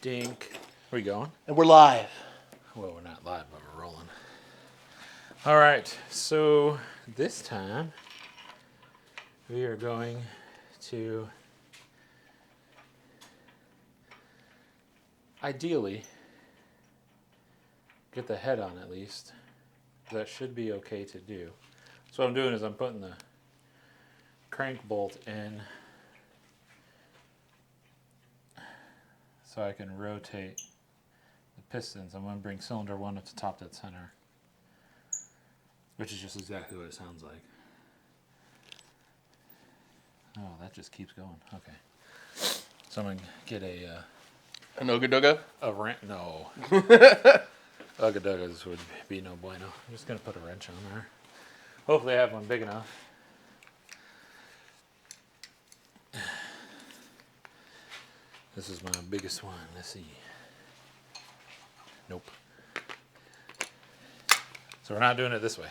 Dink. Where you going? And we're live. Well, we're not live, but we're rolling. All right, so this time we are going to ideally get the head on at least. That should be okay to do. So what I'm doing is I'm putting the crank bolt in so I can rotate the pistons. I'm going to bring cylinder 1 up to top dead center, which is just exactly what it sounds like. Oh, that just keeps going. Okay. So I'm going to get a Ooga Dooga? No. Ooga Doogas would be no bueno. I'm just going to put a wrench on there. Hopefully I have one big enough. This is my biggest one. Let's see. Nope. So we're not doing it this way.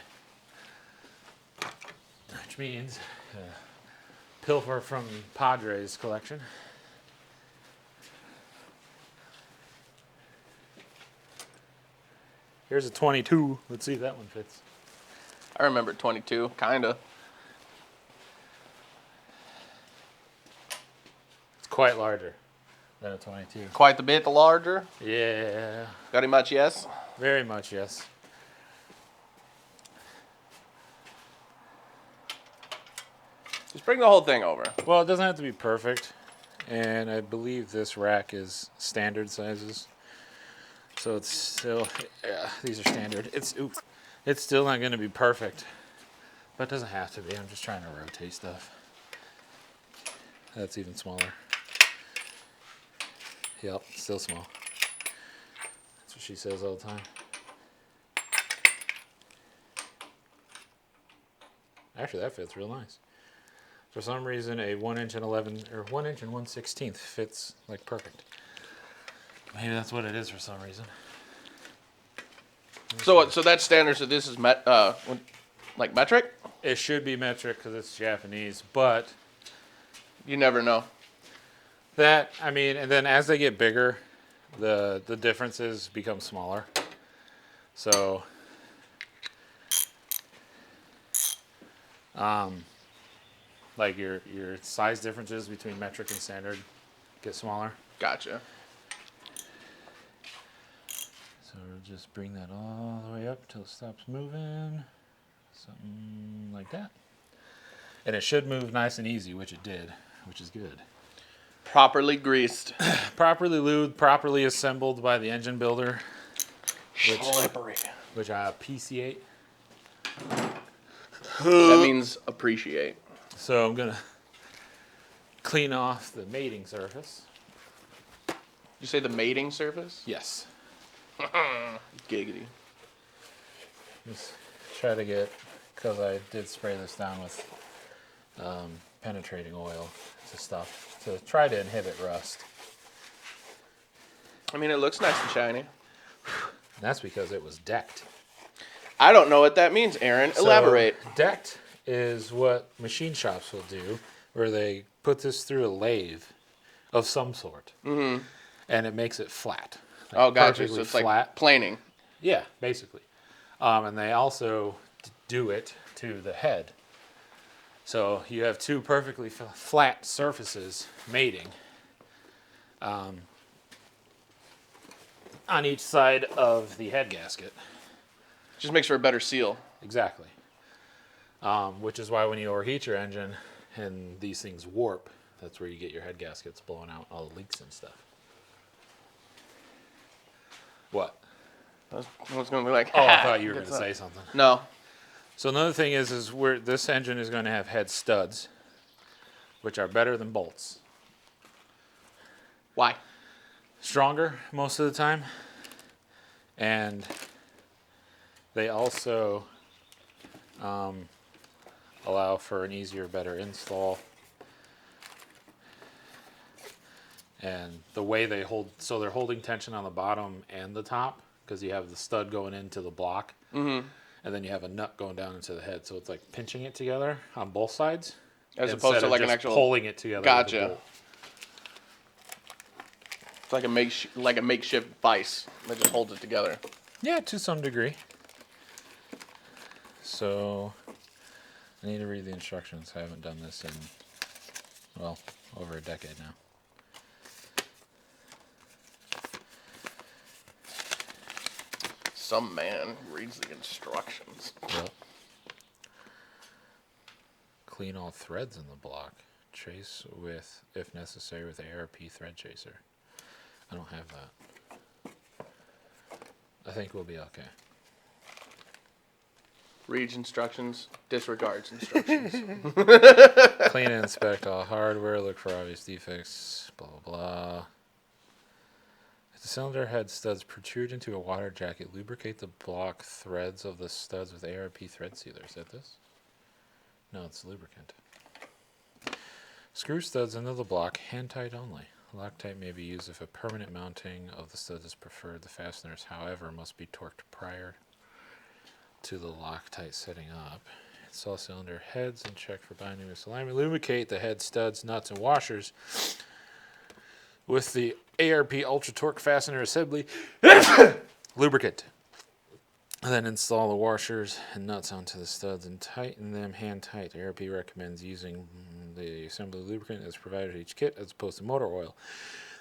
Which means pilfer from Padres collection. Here's a 22. Let's see if that one fits. I remember 22, kinda. It's quite larger than a 22. Quite the bit larger. Yeah, Very much yes. very much yes. Just bring the whole thing over. Well, it doesn't have to be perfect, and I believe this rack is standard sizes. So it's still, yeah, these are standard. It's still not going to be perfect, but it doesn't have to be. I'm just trying to rotate stuff. That's even smaller. Yep, still small. That's what she says all the time. Actually, that fits real nice. For some reason, a 1 inch and 11 or 1 inch and 1/16 fits like perfect. Maybe that's what it is for some reason. So that's standard. So this is like metric. It should be metric because it's Japanese, but You never know. that, I mean, and then as they get bigger, the differences become smaller. So, like your size differences between metric and standard get smaller. Gotcha. So we'll just bring that all the way up until it stops moving. Something like that. And it should move nice and easy, which it did, which is good. Properly greased. Properly lubed, properly assembled by the engine builder, Slippery. which I appreciate. That means appreciate. So I'm going to clean off the mating surface. You say the mating surface? Yes. Giggity. Just try to get, because I did spray this down with penetrating oil to try to inhibit rust. I mean, it looks nice and shiny. And that's because it was decked. I don't know what that means, Aaron. Elaborate. So, decked is what machine shops will do, where they put this through a lathe of some sort, and it makes it flat. Like Oh, gotcha. perfectly So it's flat. like planing. Yeah, basically. And they also do it to the head. So you have two perfectly flat surfaces mating on each side of the head gasket. Just makes for a better seal. Exactly. Which is why when you overheat your engine and these things warp, that's where you get your head gaskets blowing out all the leaks and stuff. What? I was going to be like, Oh, I thought you were going to say something. No. So another thing is this engine is going to have head studs, which are better than bolts. Why? Stronger most of the time, and they also allow for an easier, better install. And the way they hold, so they're holding tension on the bottom and the top because you have the stud going into the block, and then you have a nut going down into the head. So it's like pinching it together on both sides, As instead opposed to of like an just actual pulling it together. With a Gotcha. bolt. It's like a makeshift vise that just holds it together. Yeah, to some degree. So, I need to read the instructions. I haven't done this in, well, over a decade now. Some man reads the instructions. Yep. Clean all threads in the block. Trace with, if necessary, with ARP thread chaser. I don't have that. I think we'll be okay. Reads instructions, disregards instructions. Clean and inspect all hardware. Look for obvious defects. Blah, blah, blah. If the cylinder head studs protrude into a water jacket, lubricate the block threads of the studs with ARP thread sealer. Is that this? No, it's lubricant. Screw studs into the block, hand tight only. Loctite may be used if a permanent mounting of the studs is preferred. The fasteners, however, must be torqued prior to the Loctite setting up. Install cylinder heads and check for binding misalignment. Lubricate the head studs, nuts, and washers with the ARP Ultra Torque Fastener Assembly lubricant. And then install the washers and nuts onto the studs and tighten them hand tight. ARP recommends using the assembly lubricant as provided in each kit as opposed to motor oil.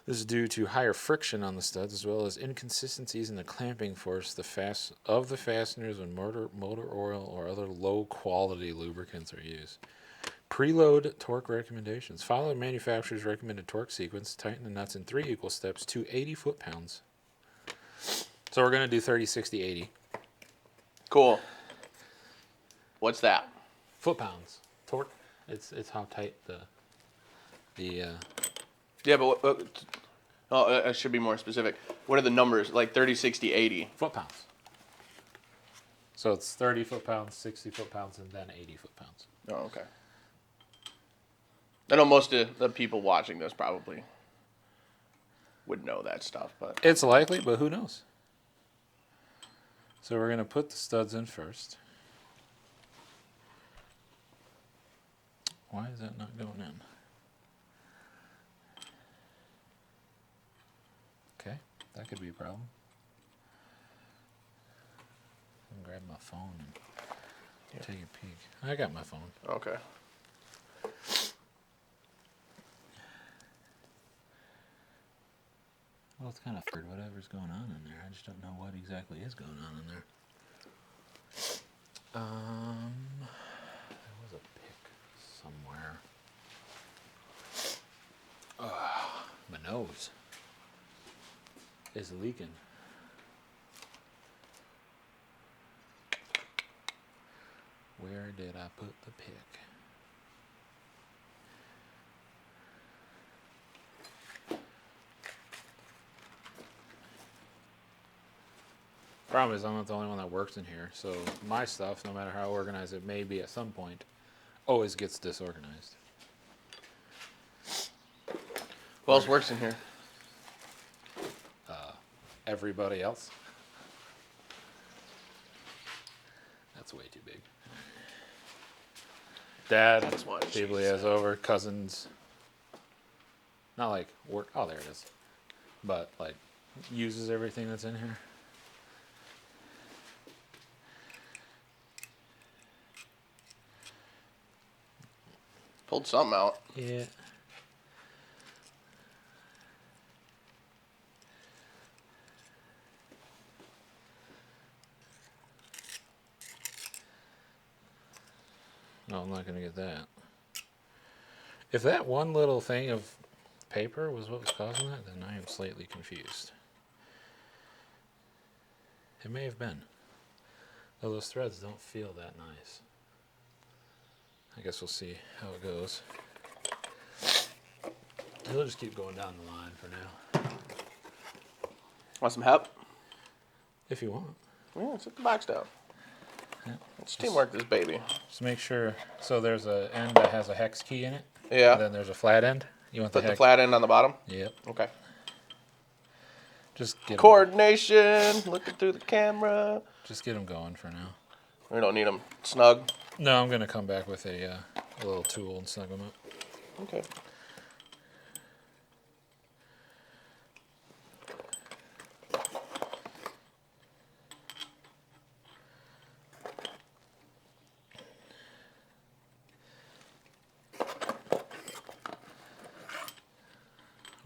This is due to higher friction on the studs as well as inconsistencies in the clamping force of the fasteners when motor oil or other low quality lubricants are used. Preload torque recommendations. Follow the manufacturer's recommended torque sequence. Tighten the nuts in 3 equal steps to 80 foot-pounds. So we're going to do 30, 60, 80. Cool. What's that? Foot-pounds. Torque. It's how tight the Yeah, but I should be more specific. What are the numbers? Like 30, 60, 80. foot-pounds. So it's 30 foot-pounds, 60 foot-pounds, and then 80 foot-pounds. Oh, okay. I know most of the people watching this probably would know that stuff, but It's likely, but who knows? So we're going to put the studs in first. Why is that not going in? Okay, that could be a problem. I'm gonna grab my phone and take a peek. I got my phone. okay. Well, it's kind of weird, whatever's going on in there. I just don't know what exactly is going on in there. There was a pick somewhere. My nose is leaking. Where did I put the pick? Problem is, I'm not the only one that works in here, so my stuff, no matter how organized it may be at some point, always gets disorganized. Who else works in here? Everybody else. That's way too big. Dad, That's what people she he has over, cousins. Not like work. Oh, there it is. But like uses everything that's in here. Pulled something out. Yeah. No, I'm not going to get that. If that one little thing of paper was what was causing that, then I am slightly confused. It may have been. Though those threads don't feel that nice. I guess we'll see how it goes. It'll just keep going down the line for now. Want some help? If you want. Yeah, sit the box down. Yeah. Let's teamwork this baby. Just make sure. So there's a end that has a hex key in it. Yeah. And then there's a flat end. You want Put the the hex? flat end on the bottom? Yep. Okay. Just get 'em- Coordination, looking through the camera. Just get them going for now. We don't need them snug. No, I'm gonna come back with a little tool and snug them up. Okay.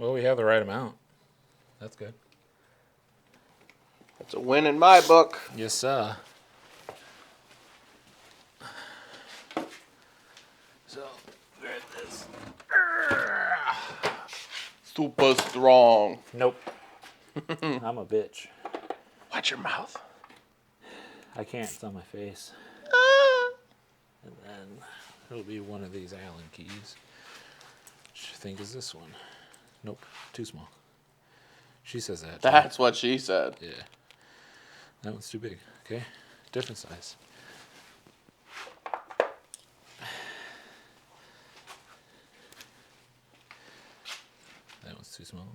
Well, we have the right amount. That's good. It's a win in my book. Yes, sir. So, grab this. Super strong. Nope. I'm a bitch. Watch your mouth. I can't. It's on my face. And then it'll be one of these Allen keys. Which I think is this one. Nope. Too small. She says that. too. That's what she said. Yeah. That one's too big. Okay. Different size. That one's too small.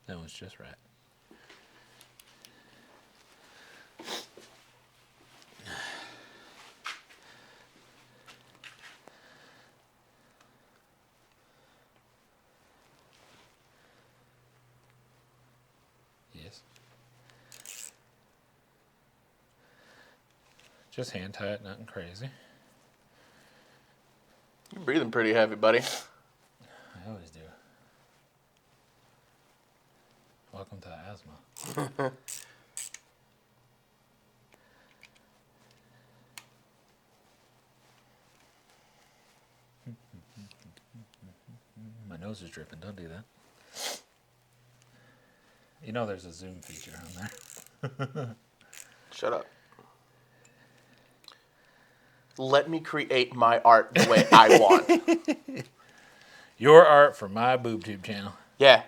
That one's just right. Yes. Just hand tie it, nothing crazy. You're breathing pretty heavy, buddy. I always do. Welcome to asthma. My nose is dripping. Don't do that. You know there's a zoom feature on there. Shut up. Let me create my art the way I want. Your art for my BoobTube channel. Yeah.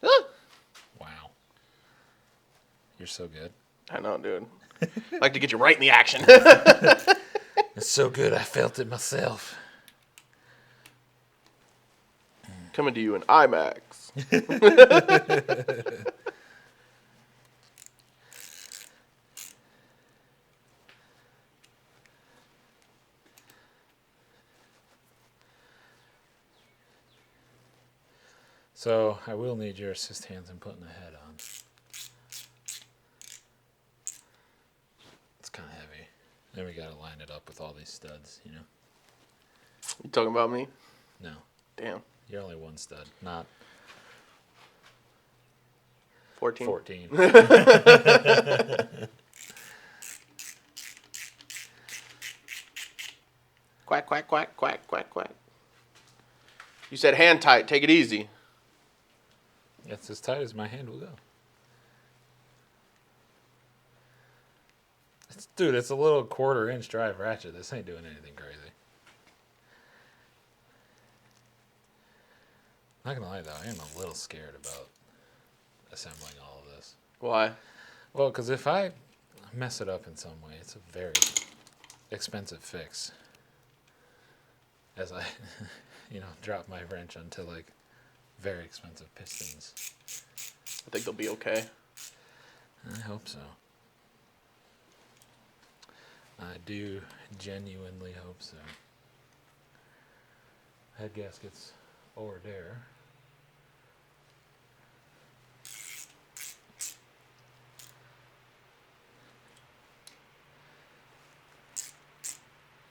Wow. You're so good. I know, dude. I like to get you right in the action. It's so good I felt it myself. Coming to you in IMAX. So I will need your assist hands in putting the head on. It's kind of heavy. Then we gotta line it up with all these studs, you know? You talking about me? No, Damn. you're only one stud, not 14? 14. Quack, quack, quack, quack, quack, quack. You said hand tight. Take it easy. It's as tight as my hand will go. Dude, it's a little 1/4-inch drive ratchet. This ain't doing anything crazy. Not gonna lie though, I am a little scared about assembling all of this. Why? Well, because if I mess it up in some way, it's a very expensive fix. As I, drop my wrench onto like very expensive pistons. I think they'll be okay. I hope so. I do genuinely hope so. Head gaskets over there.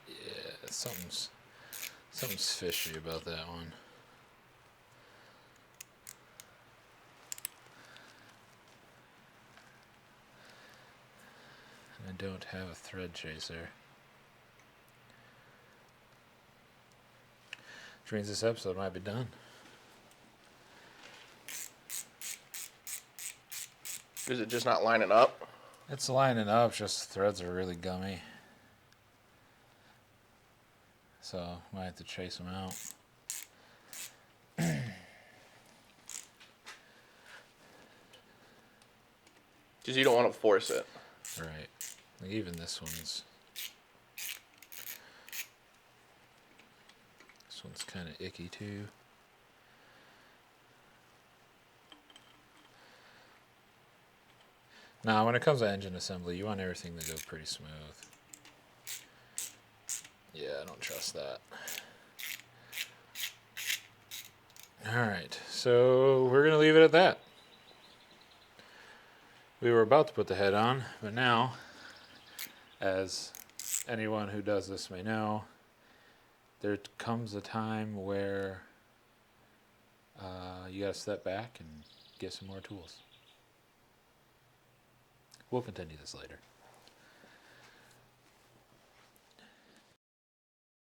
Yeah, something's fishy about that one. I don't have a thread chaser. Which means this episode might be done. Is it just not lining up? It's lining up, just the threads are really gummy. So, might have to chase them out. Because you don't want to force it. Right. Like even this one's kind of icky too. Now, when it comes to engine assembly, you want everything to go pretty smooth. Yeah, I don't trust that. Alright, so we're going to leave it at that. We were about to put the head on, but now as anyone who does this may know, there comes a time where you got to step back and get some more tools. We'll continue this later.